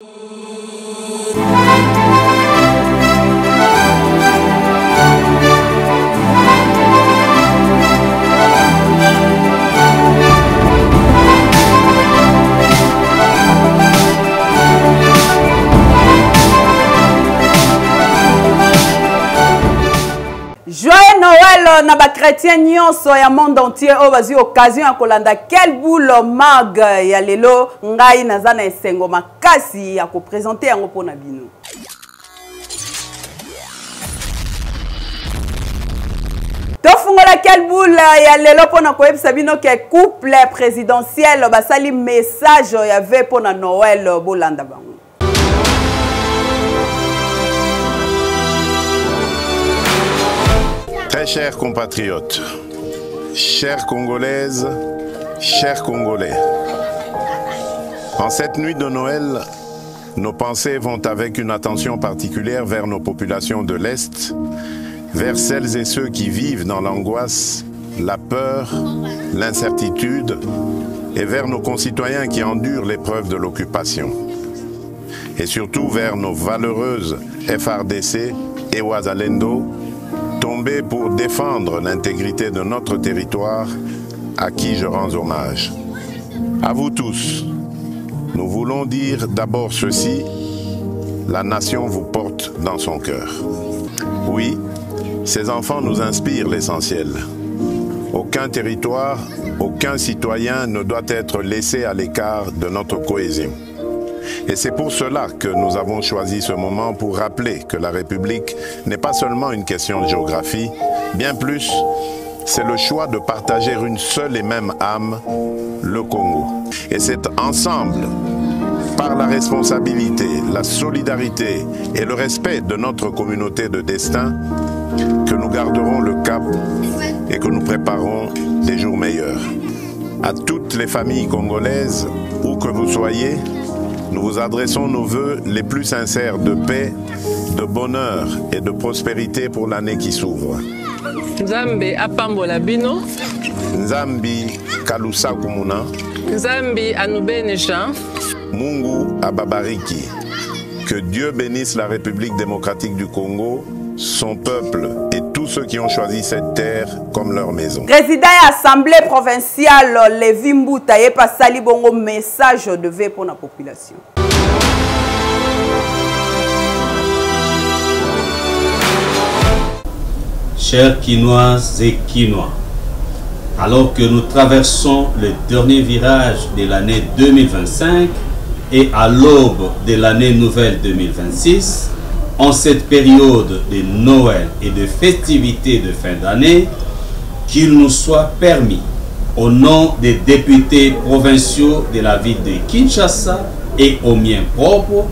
Joyeux Noël na ba chrétien nyonso ya monde entier o bazi occasion ya kolanda quel boule mag ya lelo ngai naza na esengo makasi ya ko présenter yango pona bino. Tofungola quel boule ya lelo pona ko yebisa bino ke couple présidentiel basali message ya ve pona Noël bolanda bango. Très chers compatriotes, chères Congolaises, chers Congolais, en cette nuit de Noël, nos pensées vont avec une attention particulière vers nos populations de l'Est, vers celles et ceux qui vivent dans l'angoisse, la peur, l'incertitude, et vers nos concitoyens qui endurent l'épreuve de l'occupation. Et surtout vers nos valeureuses FARDC et Wazalendo, tombés pour défendre l'intégrité de notre territoire, à qui je rends hommage. À vous tous, nous voulons dire d'abord ceci, la nation vous porte dans son cœur. Oui, ces enfants nous inspirent l'essentiel. Aucun territoire, aucun citoyen ne doit être laissé à l'écart de notre cohésion. Et c'est pour cela que nous avons choisi ce moment pour rappeler que la République n'est pas seulement une question de géographie, bien plus, c'est le choix de partager une seule et même âme, le Congo. Et c'est ensemble, par la responsabilité, la solidarité et le respect de notre communauté de destin, que nous garderons le cap et que nous préparons des jours meilleurs. À toutes les familles congolaises, où que vous soyez, nous vous adressons nos vœux les plus sincères de paix, de bonheur et de prospérité pour l'année qui s'ouvre. Nzambi apambola bino. Nzambi kalusa kumuna. Nzambi anubenesha. Mungu ababariki. Que Dieu bénisse la République démocratique du Congo, son peuple et tous ceux qui ont choisi cette terre comme leur maison. Président de l'Assemblée provinciale, Lévi Mbouta, y passali bongo message de vœux pour la population. Chers Quinoises et Quinois, alors que nous traversons le dernier virage de l'année 2025 et à l'aube de l'année nouvelle 2026, en cette période de Noël et de festivités de fin d'année, qu'il nous soit permis, au nom des députés provinciaux de la ville de Kinshasa et au mien propre,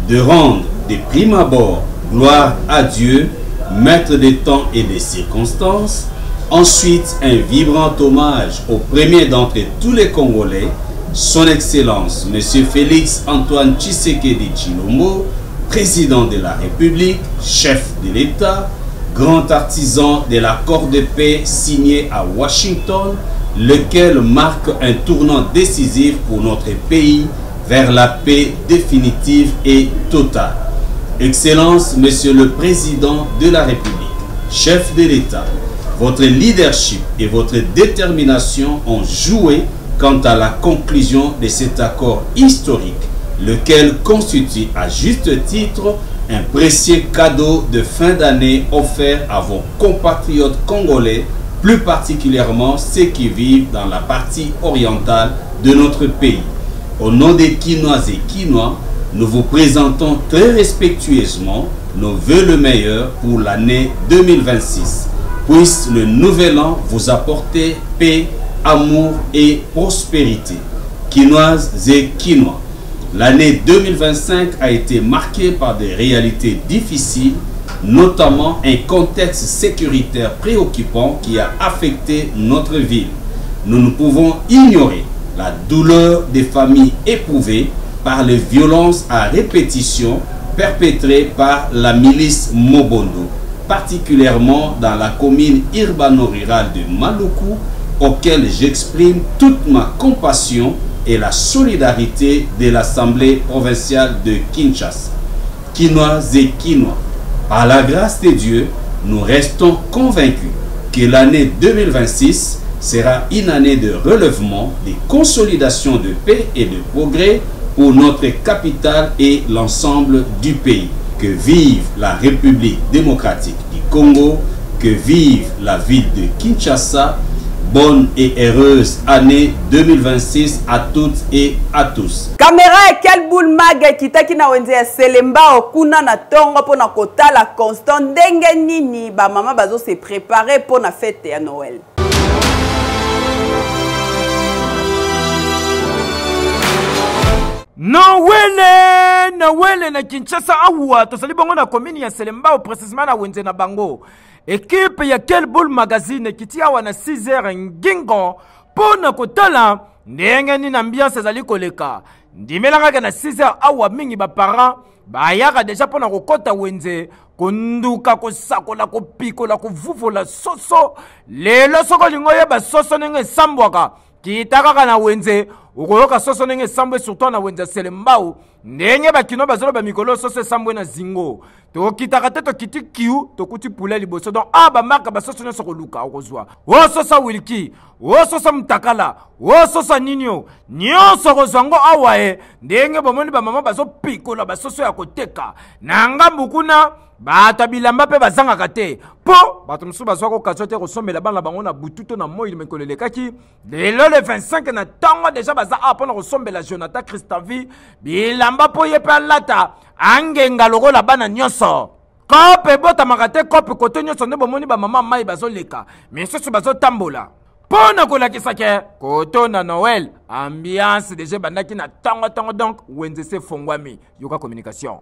de rendre de prime abord gloire à Dieu, maître des temps et des circonstances, ensuite un vibrant hommage au premier d'entre tous les Congolais, son Excellence M. Félix Antoine Tshisekedi Tshilombo, président de la République, chef de l'État, grand artisan de l'accord de paix signé à Washington, lequel marque un tournant décisif pour notre pays vers la paix définitive et totale. Excellence, Monsieur le Président de la République, chef de l'État, votre leadership et votre détermination ont joué quant à la conclusion de cet accord historique, lequel constitue à juste titre un précieux cadeau de fin d'année offert à vos compatriotes congolais, plus particulièrement ceux qui vivent dans la partie orientale de notre pays. Au nom des Quinoises et Quinois, nous vous présentons très respectueusement nos vœux le meilleur pour l'année 2026. Puisse le nouvel an vous apporter paix, amour et prospérité. Quinoises et Quinois, l'année 2025 a été marquée par des réalités difficiles, notamment un contexte sécuritaire préoccupant qui a affecté notre ville. Nous ne pouvons ignorer la douleur des familles éprouvées par les violences à répétition perpétrées par la milice Mobondo, particulièrement dans la commune urbano-rurale de Maluku, auquel j'exprime toute ma compassion et la solidarité de l'Assemblée provinciale de Kinshasa. Kinois et Kinois, par la grâce de Dieu, nous restons convaincus que l'année 2026 sera une année de relèvement, de consolidation de paix et de progrès pour notre capitale et l'ensemble du pays. Que vive la République démocratique du Congo, que vive la ville de Kinshasa. Bonne et heureuse année 2026 à toutes et à tous. Caméra et quel boule mag kitaki na wenze ya Selemba okuna na tongo pour na kotala constant ndenge nini ba mama bazo se préparer pour na fête ya Noël. Noël na Kinshasa awa tosali bongo na commune ya Selemba précisément na wenze na bango. Équipe ya Quel Boule Magazine kiti awa na 6h ngingo pona kotala ndenge ni ambiance ezali koleka. Ndimelanga na 6h awa mingi ba parents bayaka deja pona kokota wenze konduka kosakola kopikola kovuvola soso lelo soko lingo yeba soso nenge sambwaka kitaka na wenze ukoyoka soso nenge sambwe surtout na wenze Selembao ndenge bakino bazolo ba mikolo soso sambwe na zingo to kitaka teto kiti kiu to kuti poulet liboso donc ba marka ba soso nyonso koluka okozwa o soso wilki o soso mtakala o soso ninyo nyonso kozwango awae ndenge bomoni ba mama bazo pikola ba soso ya koteka na ngambu kuna bata bilamba pe bazanga te po bato musu bazwa ko kazote ko sombela bana bango na bututo na moyi mekolele kaki lelo le 25 na tango déjà baza apona ko sombela Jonathan Christavi bilamba po yepa lata angenga lokola bana nyonso kope bota makate kope kote nyonso ne bomoni ba mama mai bazoleka mais soso bazotambola pona kolakisa ke koto na Noël ambiance déjà bandaki na tango donc wenze se fongwami yoka communication.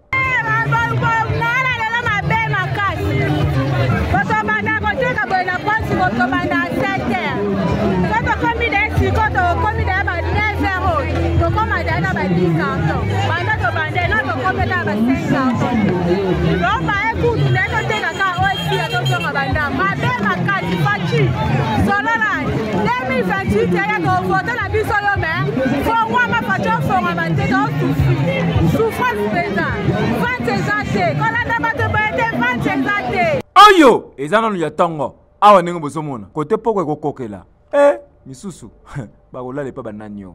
Oyo ezana no yatango awa ningo bosomona kote poko ekokokela misusu bakolala pa bananyo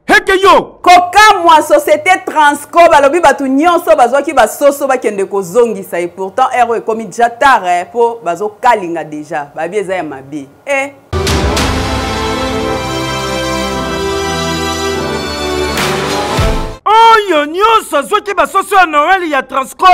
heke yo kokamwa société Transco balobi batu nyonso bazwaki basoso bakende kozongisa et pourtant ero ekomi déjà tard po bazo kalinga déjà babi eza ya mabe oyo nyonso azwaki basoso ya Noël ya Transco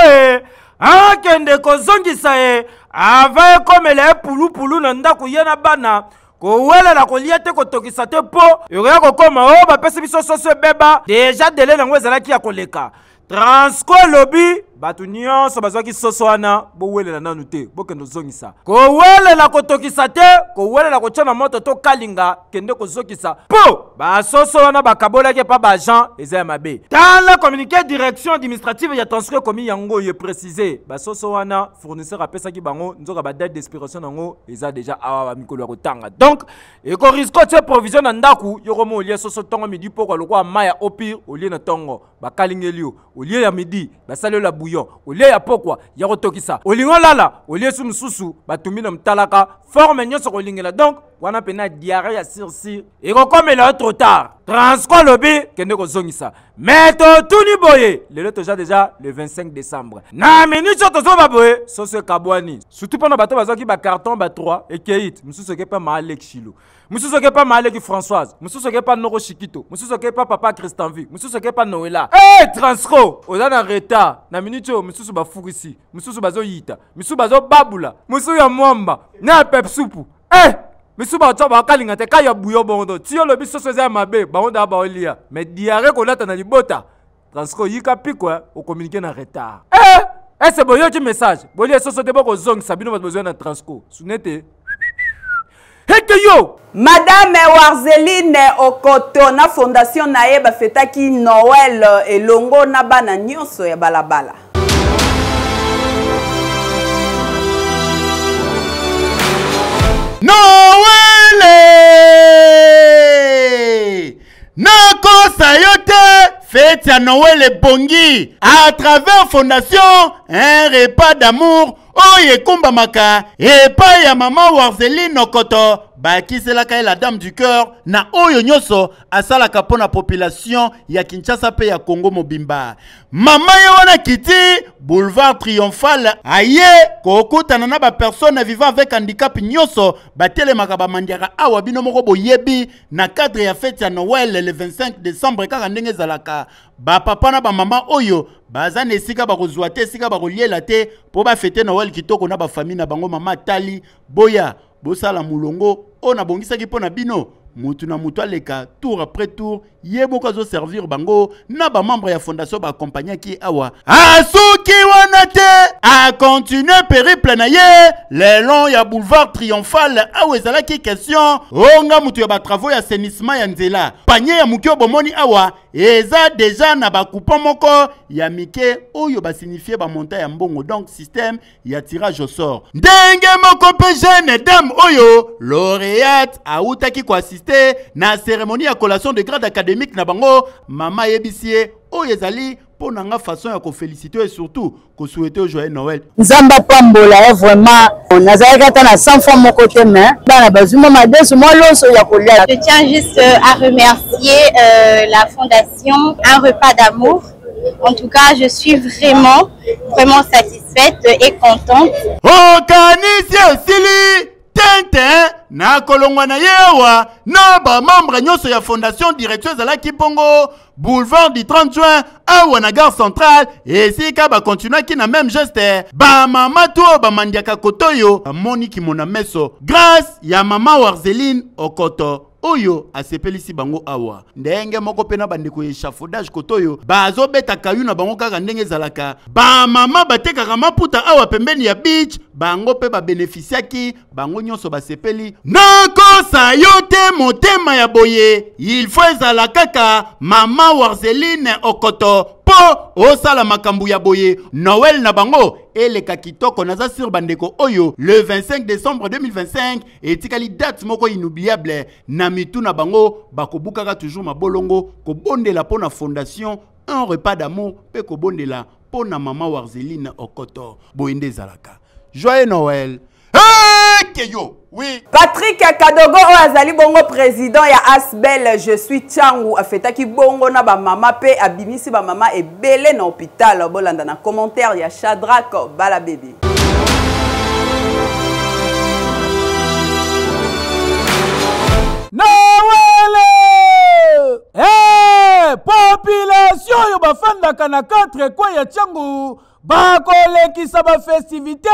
akende kozongisa ava ekomela pulupulu na ndako ye na bana kowelela kolia te kotokisa te po yokoya kokoma o bapesi biso soso ebeba deja dele nango ezalaki ya koleka Transco lobi batu nyonso bazwaki soso wana bowelela nanu te bokende ozongisa kowelela kotokisa te kowelela kotia na moto to kalinga kende kozokisa po basoso wana bakabolaki pa baagent eza ya mabe tala communiqué direction administrative ya Transco komi yango ye précisé basoso wana fournisseur apesaki bango nzoka ba date d'expiration nango eza déjà awa mikolo ya kotanga donc eko risque tie provision na ndaku yokomo olie soso tongo midi poko lokwa maya opir olie na tongo bakalingeli yo olie ya midi basali la bouillon olie ya pokwa ya kotokisa olingo lala olie su mususu batumbi na mtalaka forme nyonso kolingela donc wana pena diarrhée ya sirsi ekokomela trop tard Transco lobi kende kozongisa mais totuni boye lelo toja déjà le 25 décembre na minute tozoba boye soso kabwani surtout pona bato bazaki ba carton ba 3 ekeit mususu ke pa Malek Chilo mususu ke pa Malek Françoise mususu ke pa Noro Chikito mususu ke pa Papa Christanvi mususu ke pa Noela Transco oza na retard na minute mususu ba furisi mususu bazo yita mususu bazo babula mususu ya mwamba na pepsupu misu ba tsa ba kalinga te kaya buyo bondo ti yo lobi soso za mabe ba onda ba olia mais diarrhée ko lata na libota Transco yika pikwa o communiquer na retard c'est boyo ki message bolia soso te boko zong sabino ba besoin na Transco sunete heke yo Madame Warzeline Okoto na fondation na ye ba fetaki Noël elongo na bana nyonso ya balabala Nako sayote fête à Noël bongi à travers fondation un repas d'amour oye kumba maka et pas ya maman Warzeline Okoto baki c'est la dame du cœur na oyo nyoso asala kapona population ya Kinshasa pe ya Congo mobimba mama yona kiti boulevard triomphal aye kokuta na ba personne vivant avec handicap nyoso batele makaba mandiaka awa bino moko boyebi na cadre ya fête ya Noël le 25 décembre kaka ndenge zalaka ba papa na ba mama oyo bazane esika bakozwa te esika bakoliela te po ba fête Noël kitoko na ba famille na bango mama tali boya bosala mulongo ona bongisaki pona bino mutu na mutu aleka tour après tour yebo ko zo servir bango na ba membre ya fondation ba accompagner ki awa asuki wana te a continuer périple na ye le long ya boulevard triomphal awa ezala ki question onga mutu ya ba travaux ya assainissement ya nzela panier ya mukio bomoni awa eza déjà na ba coupon moko ya mike oyo ba signifier ba montant ya mbongo donc système ya tirage au sort ndenge moko pe jeune dame oyo lauréate autaki ko assister na cérémonie ya collation de grade académique na bango mama yebisie oyo ezali pour nanga façon ya ko féliciter et surtout ko souhaiter joyeux Noël. Nzamba pambola vraiment nazalaka ta na 100 fois mon côté mais bana bazuma madeso mo loso ya kolia. Je tiens juste à remercier la fondation Un repas d'amour. En tout cas, je suis vraiment satisfaite et contente. Organiser Sili Tintin na kolongwa na yewa na ba membre nyoso ya fondation directrice ala Kipongo boulevard du 30 juin awa na gare centrale et si ka ba continuer ki na même geste ba mama to ba mandiaka kotoyo moni ki mona meso grâce ya mama Warzeline Okoto oyo asepelisi bango awa ndenge moko pena bandeko échafaudage kotoyo bazo beta kayu na bango kaka ndenge zalaka ba mama batekaka maputa awa pembeni ya beach bango pe ba bénéficiaki bango nyonso basepeli nakosa yote motema ya boye il faut ezala kaka mama Warzeline Okoto po osala makambu ya boye Noël na bango eleka kitoko naza sur bandeko oyo le 25 décembre 2025 etikali date moko inoubliable na mitu na bango bakobukaka toujours mabolongo kobondela po na fondation Un repas d'amour pe kobondela po na mama Warzeline Okoto boyende zalaka joyeux Noël. Keyo, oui. Patrick Kadogo Azali bongo président ya Asbel je suis Tchangu afetaki bongo na ba mama pe abimisi ba mama ebele na hôpital bolanda na commentaire ya Shadrack Bala bébé. Noël! Population yo bafandaka na 4 kwa ya Tchangu bakolekisa ba festivité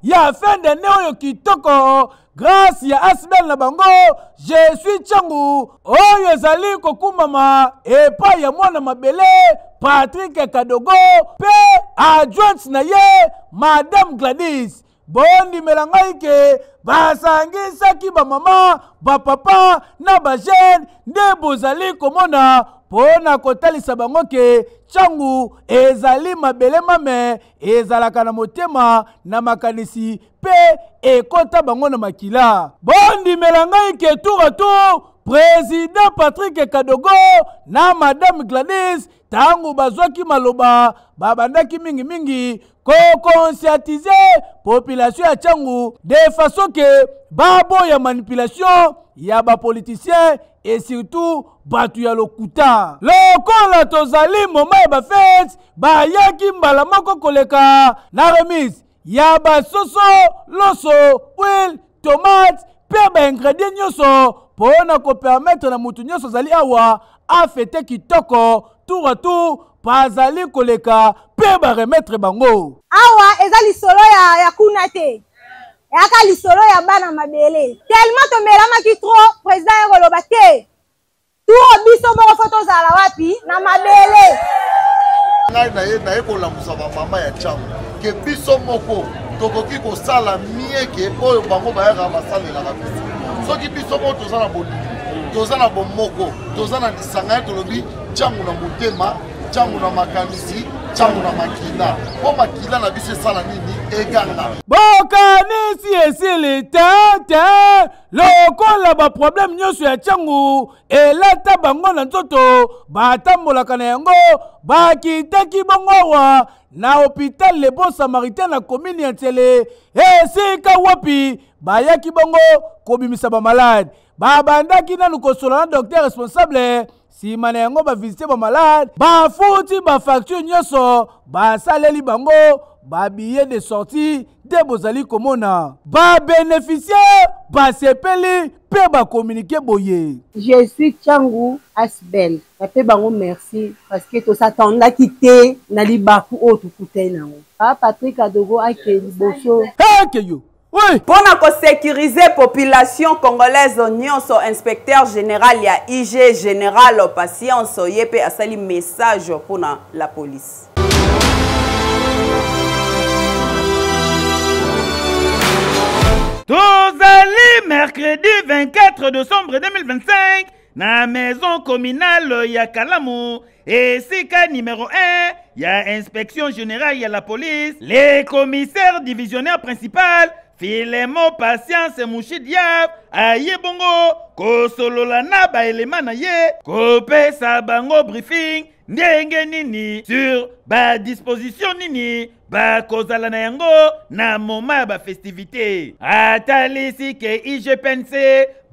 ya fin d'année oyo kitoko grâce ya Asbel na bango je suis Tchangu oyo ezali kokumama epai ya mwana mabele Patrick Kadogo pe adjointe na ye Madame Gladys bondi melangai ke basangisaki ba mama ba papa na ba jeune nde bozali komona pona kotalisa bango ke Tchangu ezali mabele mame ezalaka na motema na makanisi pe ekota bango na makila bondi melangai ke tour à tour président Patrick Kadogo na Madame Gladys tangu bazwaki maloba babandaki mingi mingi ko conscientiser population ya Tchangu de façon que babo ya manipulation ya ba politiciens et surtout batu ya lokuta lokola tozali moma ya ba fête ba yaki mbala moko koleka na remise ya ba soso loso huile tomate pe ba ingrédients nyoso pona ko permettre na mutu nyoso zali awa a fêter kitoko tour à tour bazali koleka pe ba remettre bango awa ezali solo ya kuna te yaka lisolo ya bana mabele tellement tomelamaki trop président ekoloba te tour biso moko fo tozala wapi na mabele ngai naye kolamusa bamama ya Tchangu ke biso moko tokoki kosala mieke oyo bango bayaka basalelaka biso soki biso moko toza na bolili toza na bomoko toza na lisanga ya tolobi Tchangu na motema Tchangu na makanisi Tchango na makila. Po makila na biso esala nini eganga. Bokanisi esili tete lokola ba problème nyonso ya Tchangu elata bango na nzoto batambolaka na yango bakitaki bango wa na hôpital Le Bon Samaritain na commune ya Ntsele esika wapi bayaki bango kobimisa ba malade babandaki nanu kosola na docteur responsable sima na yango bavisite ba malade bafuti ba facture nyonso basaleli bango ba billet de sortie de bozali komona ba bénéficiaire ba sepeli pe ba communiquer boye. Je suis Tchangu Asbel. Pape bango merci parce que to s'attendait quitter na libaku o to kutai na ngo. Pa Patrick Adogo ake liboso. Yo. Oui. Pour sécuriser population congolaise nyonso inspecteur général ya IG général patience yepe asali message pour la police. Tozali mercredi 24 décembre 2025 na maison communale ya Kalamu et sika numéro 1 ya inspection générale ya la police les commissaires divisionnaire principal Filemon Patience Mouchidiab aye bongo kosolola na ba elema na ye kopesa bango briefing ndenge nini sur ba disposition nini ba kozala na yango na moment ba festivité atalisi ke IGPNC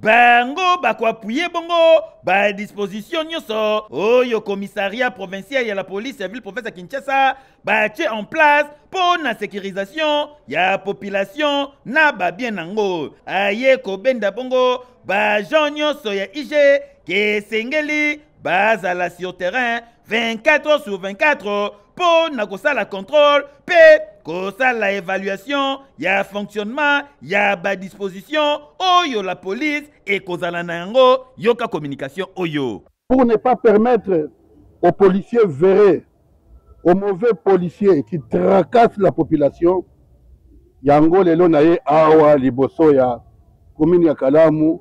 bango bakwapuye bongo ba disposition nyonso oyo commissariat provincial ya la police ya ville province ya Kinshasa batie en place pour la sécurisation ya population na ba bien nango aye kobenda bongo ba gens nyonso ya IG ke sengeli bazala sur terrain 24 heures sur 24 pour na kosala contrôle pe kosala évaluation ya fonctionnement ya ba disposition oyo la police et kozala na yango yoka communication oyo pour ne pas permettre aux policiers véreux aux mauvais policiers qui tracassent la population yango lelo na ye awa liboso ya commune ya Kalamu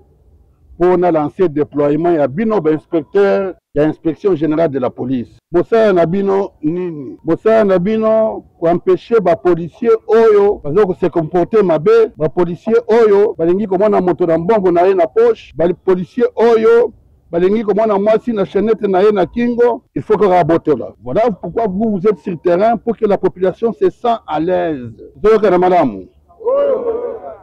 pour na lancer déploiement ya bino ba inspecteur ya inspection générale de la police. Bosa na bino nini? Bosa na bino ko empêcher ba policier oyo bazo se comporter mabe, ba policier oyo balingi komona moto na mbongo na ye na poche, ba policier oyo balingi komona mwasi na chaînette na ye na kingo, il faut que raboter là. Voilà pourquoi vous êtes sur le terrain pour que la population se sente à l'aise. Zoka na malamu.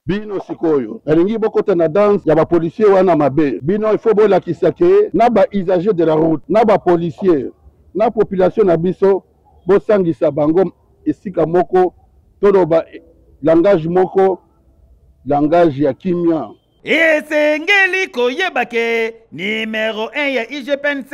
Bino sikoyo alingi bokota na danse ya ba policier wana mabe bino il faut bola kisake na ba usager de la route na ba policier na population na biso bosangisa bango esika moko todo ba langage moko langage ya kimia esengeli koyeba ke numéro 1 ya IGPNC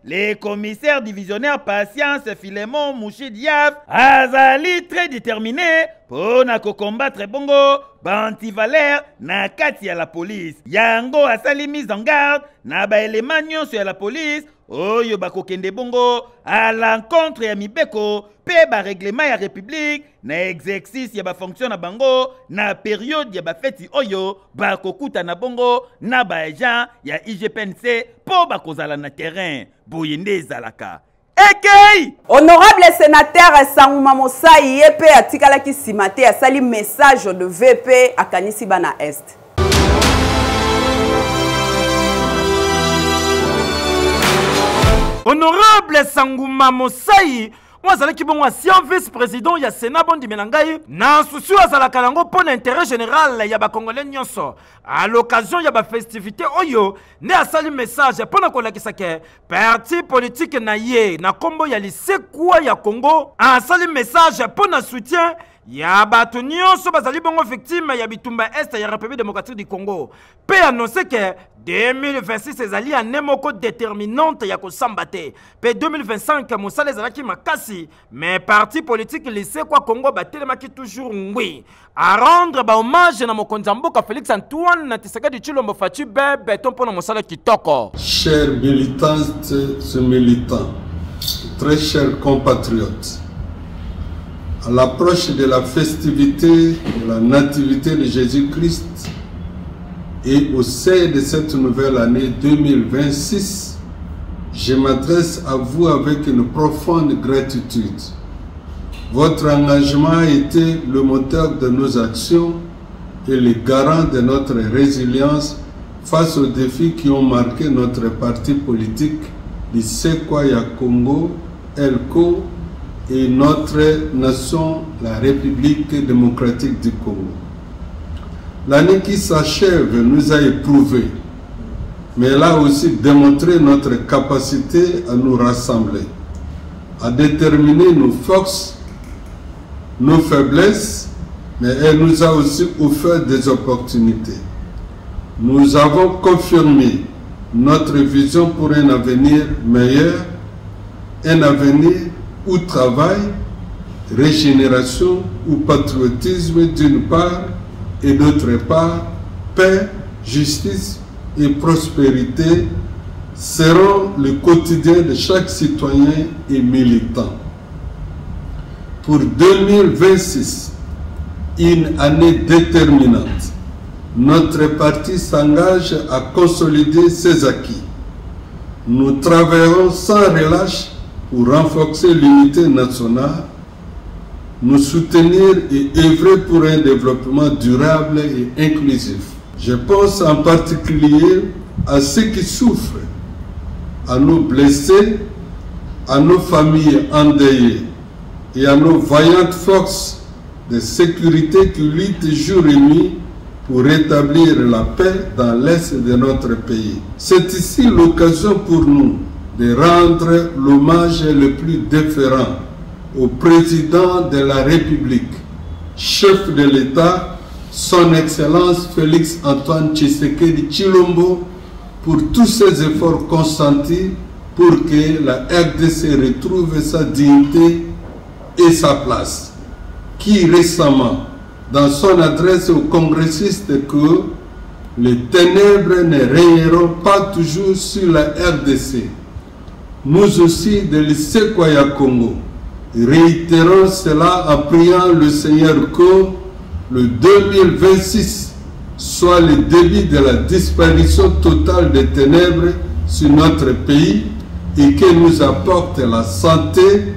les commissaires divisionnaires Patience Filemon Mouchidiab azali très déterminé pour na ko combattre bongo bantivalère na kati ya la police yango asali mise en garde na ba élément nyonso ya la police oyo bakokende bongo à l'encontre ya mibeko pe ba règlement ya république na exercice ya ba fonction na bango na période ya ba feti oyo bakokuta na bongo na ba agent ya IGPNC po bakozala na terrain boyende ezalaka. Okay. Honorable sénateur Sangouma Mosai yepe atikalaki simate asali message de VP à Kanisi Bana Est. Honorable Sangouma Mosai moi zalaki bongo ancien vice-président ya Sénat bondi menangai na souci azalaka nango pour l'intérêt général ya ba congolais nyonso à l'occasion ya ba festivité oyo ne asali message pour na kolakisa ke parti politique na ye na kombo ya lisekwa ya Congo asali message pour na soutien ya bato nyonso bazali bongo victime ya bitumba est ya République démocratique du Congo pe annoncer que 2026 ezali année moko déterminante ya kosamba te pe 2025 mosala ezalaki makasi mais parti politique lycée kwa Congo batelemaki toujours ngwi à rendre ba hommage na mokonzi mboka Félix Antoine Tshisekedi Tshilombo Fachi bebe ton pona mosala kitoko. Chers militantes et militants, très chers compatriotes, à l'approche de la festivité de la nativité de Jésus-Christ et au sein de cette nouvelle année 2026, je m'adresse à vous avec une profonde gratitude Votre engagement a été le moteur de nos actions et le garant de notre résilience face aux défis qui ont marqué notre parti politique, l'Isekwaya Congo, ELCO, et notre nation, la République démocratique du Congo. L'année qui s'achève nous a éprouvés, mais elle a aussi démontré notre capacité à nous rassembler, à déterminer nos forces, nos faiblesses, mais elle nous a aussi offert des opportunités. Nous avons confirmé notre vision pour un avenir meilleur, un avenir où travail, régénération ou patriotisme d'une part et d'autre part, paix, justice et prospérité seront le quotidien de chaque citoyen et militant. Pour 2026, une année déterminante, notre parti s'engage à consolider ses acquis. Nous travaillerons sans relâche pour renforcer l'unité nationale, nous soutenir et œuvrer pour un développement durable et inclusif. Je pense en particulier à ceux qui souffrent, à nos blessés, à nos familles endeuillées et à nos vaillantes forces de sécurité qui luttent jour et nuit pour rétablir la paix dans l'est de notre pays. C'est ici l'occasion pour nous de rendre l'hommage le plus déférent au président de la République, chef de l'État, son Excellence Félix Antoine Tshisekedi Tshilombo, pour tous ses efforts consentis pour que la RDC retrouve sa dignité et sa place. Qui récemment, dans son adresse aux congressistes, que les ténèbres ne régneront pas toujours sur la RDC. Nous aussi, de l'Isekwaya Congo, réitérons cela en priant le Seigneur que le 2026 soit le début de la disparition totale des ténèbres sur notre pays et qu'il nous apporte la santé,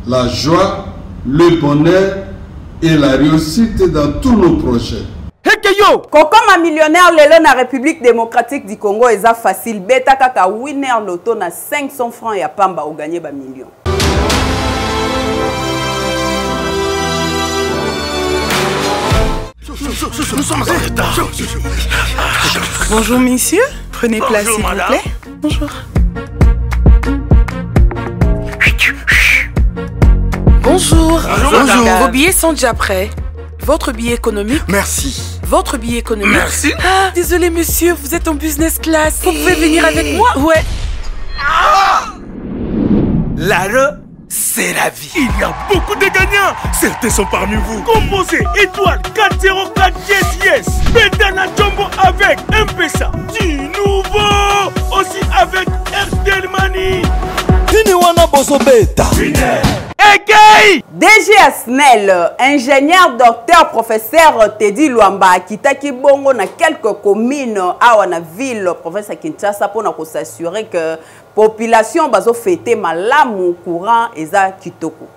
la joie, le bonheur et la réussite dans tous nos projets. Kokoma millionnaire lelo na République démocratique du Congo eza facile beta kaka winner loto na 500 francs ya pamba ou gagner ba million. Nous sommes en retard. Bonjour messieurs, prenez place s'il vous plaît. Bonjour. Bonjour. Bonjour. Vos billets sont déjà prêts. Votre billet économique. Merci. Votre billet économique. Merci. Ah, désolé monsieur, vous êtes en business class. Vous pouvez venir avec moi? Ouais. L'are, c'est la vie. Il y a beaucoup de gagnants. Certains sont parmi vous. Composez étoile 404 yes. Bedana Jumbo avec M-Pesa. Du nouveau. Aussi avec Airtel Money. Wana boso beta. DG Asnel, ingénieur, docteur, professeur Teddy Luamba, kitaki bongo na quelques communes à la ville, professeur Kinshasa, pour s'assurer que la population bazo fêter malamu courant et za kitoko.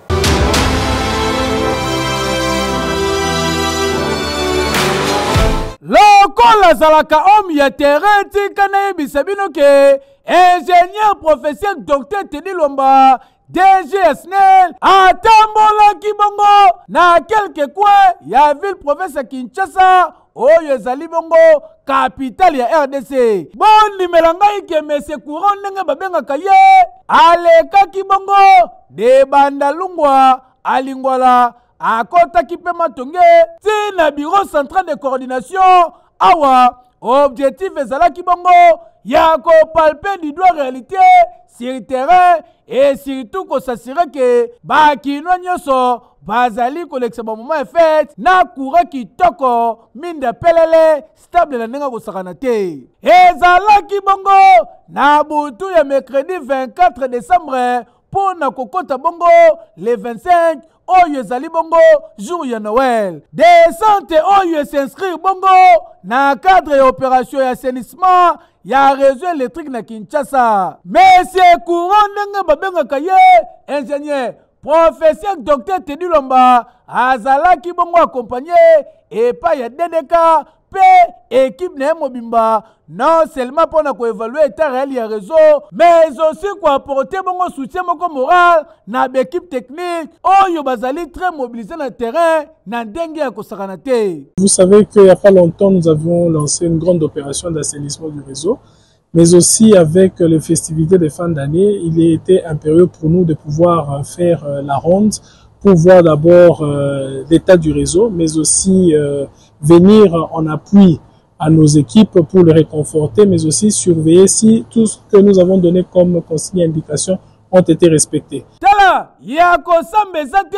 Lokola zalaka homme ya terrain tika na yebisa bino ke ingénieur professeur docteur Teddy Luamba DG Asnel atambolaki bongo na quelques coins ya ville province ya Kinshasa oyo ezali bongo capitale ya RDC. Bondimela ngai ke mese courant ndenge babengaka ye alekaki bongo de Bandalungwa alingwala akotaki pe matonge tina bureau central de coordination awa objectif ezalaki bongo ya kopalper du doigt réalité sur le terrain et surtout ko s'assurer que bakino nyoso bazali kolekisa ba moment fait na courant kitoko minda pelele stable na ndenge ko sakana te ezalaki bongo na butu ya mercredi 24 décembre pour na kokota bongo le 25 oyo ezali bongo jour ya Noël. Descente oyo s'inscrire bongo na cadre ya opération ya assainissement ya réseau électrique na Kinshasa. Monsieur courant ndenge babengaka ye ingénieur professeur docteur Teddy Lomba azalaki bongo accompagné et pas ya DDK pe équipe na mobimba non seulement pour na évaluer état réel ya réseau mais aussi pour apporter bongo soutien moko moral na équipe technique oyo bazali très mobilisé na terrain na ndenge ya kosakana te. Vous savez qu'il n'y a pas longtemps nous avions lancé une grande opération d'assainissement du réseau, mais aussi avec les festivités de fin d'année, il était impérieux pour nous de pouvoir faire la ronde pour voir d'abord l'état du réseau, mais aussi venir en appui à nos équipes pour les réconforter, mais aussi surveiller si tout ce que nous avons donné comme consignes et indications ont été respectés. Tala, yako sambezate,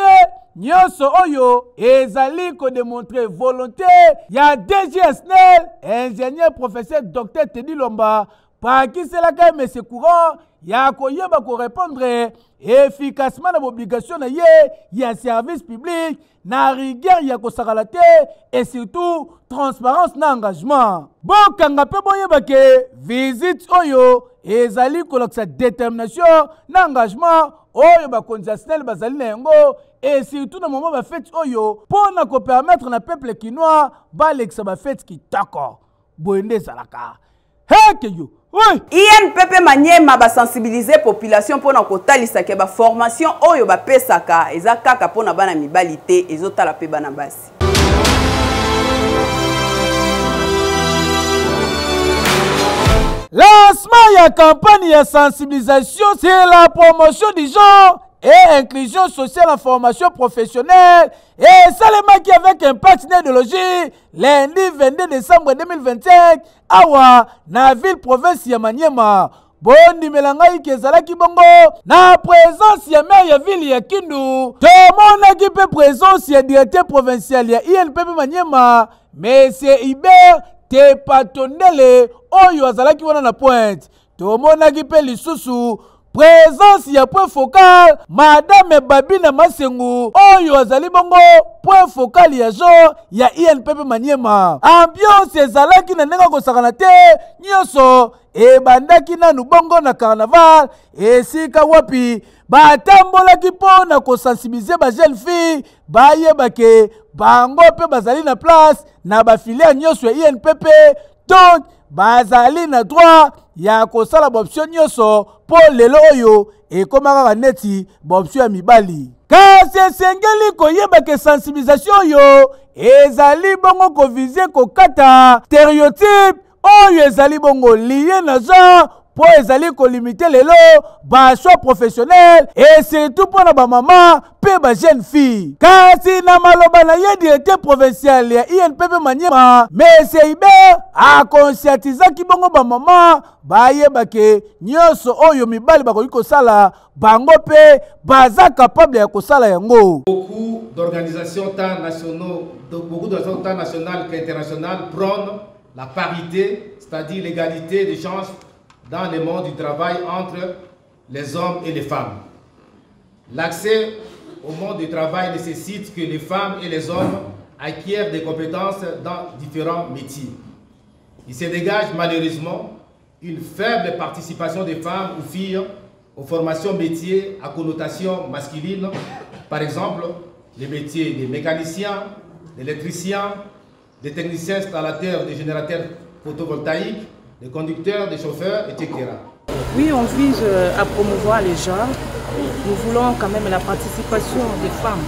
nyonso oyo, ezali ko démontrer volonté, ya DGSNEL, ingénieur professeur docteur Teddy Lomba, par qui c'est la même monsieur courant, yako yeba ko répondre efficacement à l'obligation na ya service public, na rigueur yako sakalate, et surtout transparence na engagement. Bon, kanga pe bon yeba ke visite oyo, ezali ko sa détermination na engagement oyo ba konjasnel bazali na yango et surtout na moment ba fête oyo pour na ko permettre na peuple kinois ba leksa ba fête ki tako boende zalaka heke yo. Oui. INPP Maniema ba sensibiliser population pour na kotalisa ke ba formation oyo ba pesaka eza kaka pona bana mibalite ezotala pe bana basi. Lancement ya campagne de sensibilisation sur la promotion du genre et inclusion sociale en formation professionnelle et seulement qui avec un partenaire idéologie lundi 22 décembre 2025 awa na ville province ya Maniema. Bondi melanga ikezalaki bongo na présence ya maire ya ville ya Kindu. Tomona ki pe présence ya directeur provincial ya INPP Maniema Monsieur Iber te patondele oyo azalaki wana na Pointe. Tomonaki pe lisusu présence ya point focal madame Babina Masengu oyo azali bongo point focal ya genre ya INPP Maniema. Ambiance ezalaki na ndenge kosakana te nyonso ebandaki nanu bongo na carnaval esika wapi batambolaki mpo na kosensibiliser ba jeune fille bayebake bango pe bazali na place na bafilière nyonso ya INPP donc bazali na droit ya kosala boption nyonso po lelo oyo ekomaka neti boption ya mibali. Kasi esengeli koyebake sensibilisation oyo ezali bongo kovize kokata stéréotype oyo ezali bongo lié na genre po ezali kolimite lelo ba choix professionnel et surtout pour na ba maman pe ba jeune fille. Kasi na maloba na ye directeur provincial ya INPP Maniema Monsieur Iber a conscientisaki bongo ba maman ba yebake nyonso oyo mibali bakoki kosala bango pe baza capable ya kosala yango. Beaucoup d'organisations tant nationales qu'internationales prônent la parité, c'est-à-dire l'égalité des chances dans le monde du travail entre les hommes et les femmes. L'accès au monde du travail nécessite que les femmes et les hommes acquièrent des compétences dans différents métiers. Il se dégage malheureusement une faible participation des femmes ou filles aux formations métiers à connotation masculine, par exemple les métiers des mécaniciens, d'électriciens, des techniciens installateurs des générateurs photovoltaïques, des conducteurs, des chauffeurs, etc. Oui, on vise à promouvoir les genres. Nous voulons quand même la participation des femmes.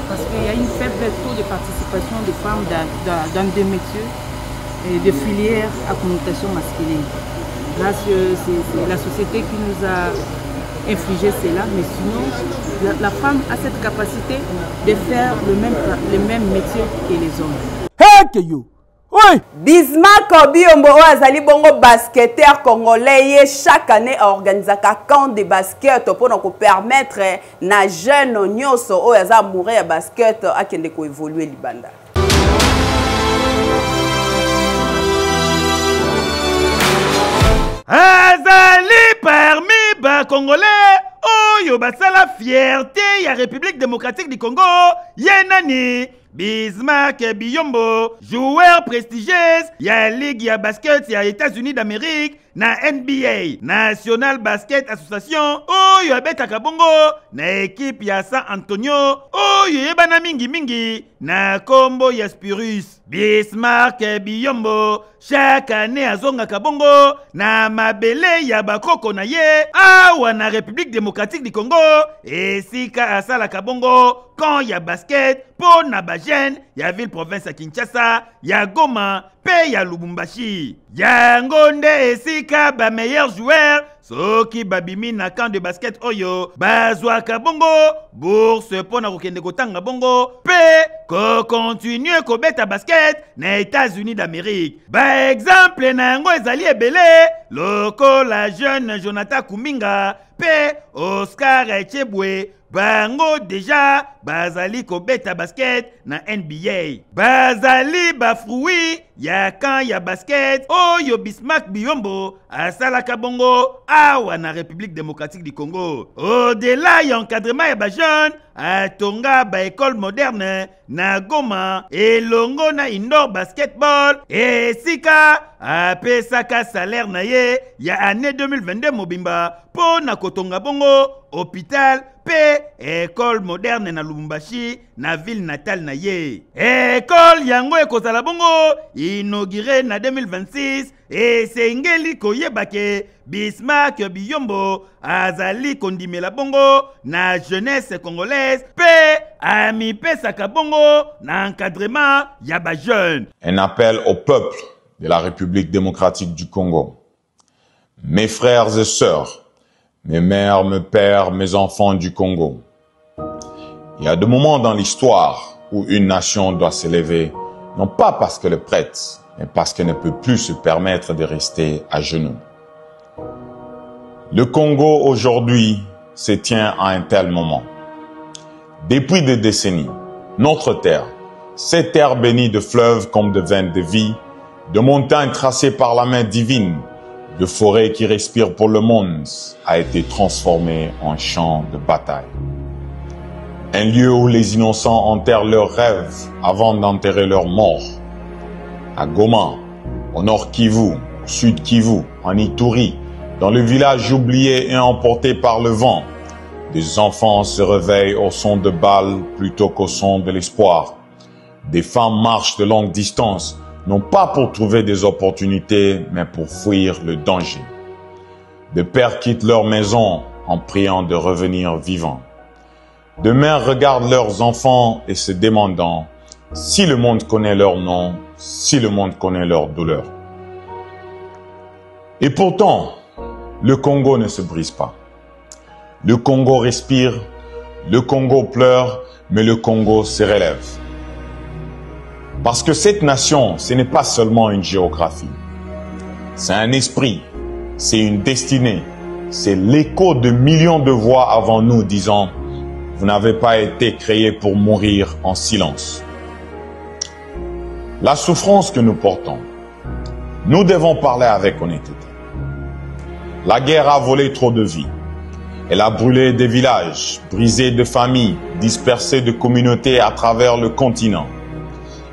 Parce qu'il y a une faible taux de participation des femmes dans des métiers et des filières à connotation masculine. Là, c'est la société qui nous a infligé cela, mais sinon, la femme a cette capacité de faire le même métier que les hommes. Hey, oui. Bismarck Biombo azali bongo basketteur congolais chaque année organise un camp de basket pour nous permettre na jeune nyonso oyo aza amoureux ya basket akende ko évoluer libanda. Azali parmi ba congolais oyo basala fierté ya République démocratique du Congo yenani Bismarck Biyombo, joueur prestigieux ya Ligue ya basket ya États-Unis d'Amérique na NBA, National Basket Association, oyo abetaka bongo na équipe ya San Antonio, oyo yebana mingi na kombo ya Spirus. Bismarck Biyombo, chaque année azongaka bongo na mabele ya bakoko na ye, awa na République démocratique du Congo, esika asalaka bongo quand ya basket po na bajene ya ville province ya Kinshasa, ya Goma, pe ya Lubumbashi. Yango nde esika ba meilleur joueur soki babimi na camp de basket oyo bazwaka bongo bourse po na kokende kotanga bongo pe ko continue kobeta basket na États-Unis d'Amérique. Ba exemple na yango ezali ebele loko la jeune Jonathan Kuminga pe Oscar Echebwe. Bango deja bazali kobeta basket na NBA. Bazali bafruit ya kan ya basket oyo Bismarck Biyombo asalaka bongo awa na République démocratique du Congo. Au-delà ya encadrement ya ba jeune atonga ba école moderne na Goma elongo na indoor basketball esika apesaka salaire na ye ya année 2022 mobimba po na kotonga bongo hôpital pe école moderne na Lubumbashi na ville natale na ye. École yango ekozala bongo inauguré na 2026 et sengeli koyebake Bismarck Biyombo azali kondimela bongo na jeunesse congolaise pe amipesaka bongo na encadrement ya ba jeune. Un appel au peuple de la République démocratique du Congo. Mes frères et sœurs, mes mères, mes pères, mes enfants du Congo. Il y a des moments dans l'histoire où une nation doit s'élever, non pas parce qu'elle est prête, mais parce qu'elle ne peut plus se permettre de rester à genoux. Le Congo aujourd'hui se tient à un tel moment. Depuis des décennies, notre terre, cette terre bénie de fleuves comme de veines de vie, de montagnes tracées par la main divine, de forêts qui respirent pour le monde, a été transformée en champ de bataille. Un lieu où les innocents enterrent leurs rêves avant d'enterrer leurs morts. À Goma, au nord Kivu, au sud Kivu, en Ituri, dans le village oublié et emporté par le vent, des enfants se réveillent au son de balles plutôt qu'au son de l'espoir. Des femmes marchent de longue distance, non pas pour trouver des opportunités, mais pour fuir le danger. Des pères quittent leur maison en priant de revenir vivants. Des mères regardent leurs enfants et se demandant si le monde connaît leur nom, si le monde connaît leur douleur. Et pourtant, le Congo ne se brise pas. Le Congo respire, le Congo pleure, mais le Congo se relève. Parce que cette nation, ce n'est pas seulement une géographie. C'est un esprit, c'est une destinée, c'est l'écho de millions de voix avant nous disant « Vous n'avez pas été créés pour mourir en silence ». La souffrance que nous portons, nous devons parler avec honnêteté. La guerre a volé trop de vies. Elle a brûlé des villages, brisé des familles, dispersé des communautés à travers le continent.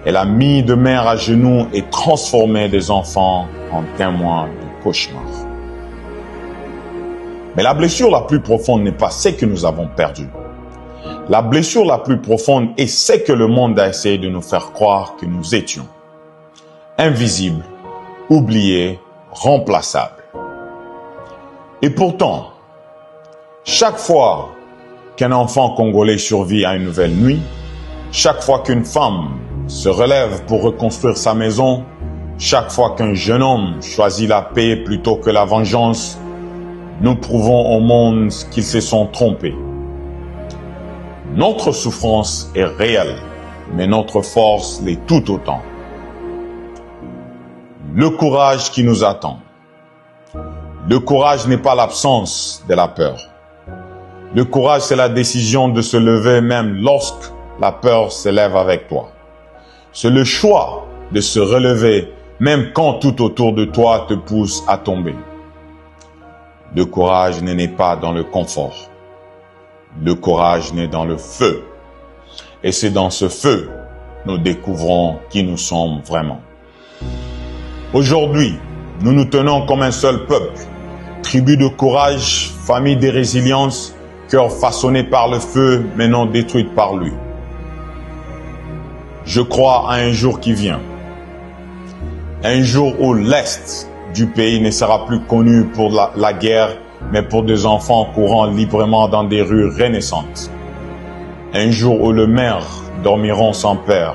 Elle a mis de mères à genoux et transformé des enfants en témoins de cauchemars. Mais la blessure la plus profonde n'est pas ce que nous avons perdu. La blessure la plus profonde est ce que le monde a essayé de nous faire croire que nous étions. Invisibles, oubliés, remplaçables. Et pourtant, chaque fois qu'un enfant congolais survit à une nouvelle nuit, chaque fois qu'une femme se relève pour reconstruire sa maison, chaque fois qu'un jeune homme choisit la paix plutôt que la vengeance, nous prouvons au monde qu'ils se sont trompés. Notre souffrance est réelle, mais notre force l'est tout autant. Le courage qui nous attend. Le courage n'est pas l'absence de la peur. Le courage, c'est la décision de se lever même lorsque la peur se lève avec toi. C'est le choix de se relever même quand tout autour de toi te pousse à tomber. Le courage ne naît pas dans le confort. Le courage naît dans le feu. Et c'est dans ce feu nous découvrons qui nous sommes vraiment. Aujourd'hui, nous nous tenons comme un seul peuple, tribu de courage, famille de résilience, cœur façonné par le feu mais non détruit par lui. Je crois à un jour qui vient. Un jour où l'Est du pays ne sera plus connu pour la guerre, mais pour des enfants courant librement dans des rues renaissantes. Un jour où les mères dormiront sans père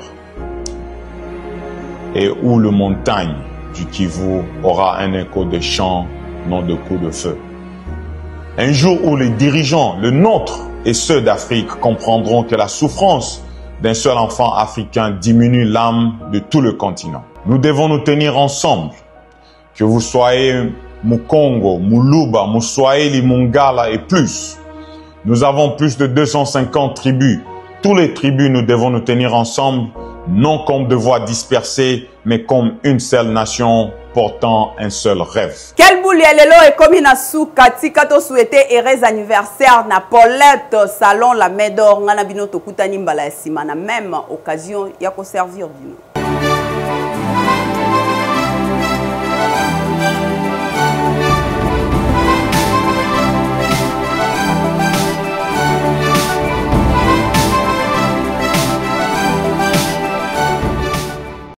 et où le montagne du Kivu aura un écho de chants, non de coups de feu. Un jour où les dirigeants, le nôtre et ceux d'Afrique, comprendront que la souffrance d'un seul enfant africain diminue l'âme de tout le continent. Nous devons nous tenir ensemble, que vous soyez Mukongo, Muluba, Muswahili, Mungala et plus. Nous avons plus de 250 tribus. Tous les tribus, nous devons nous tenir ensemble, non comme de voix dispersées, mais comme une seule nation portant un seul rêve. Quel boulot lelo et comme na souka tika to souhaiter heureux anniversaire na Paulette salon la Médor ngana bino to kutani mbala sima na même occasion ya ko servir dino.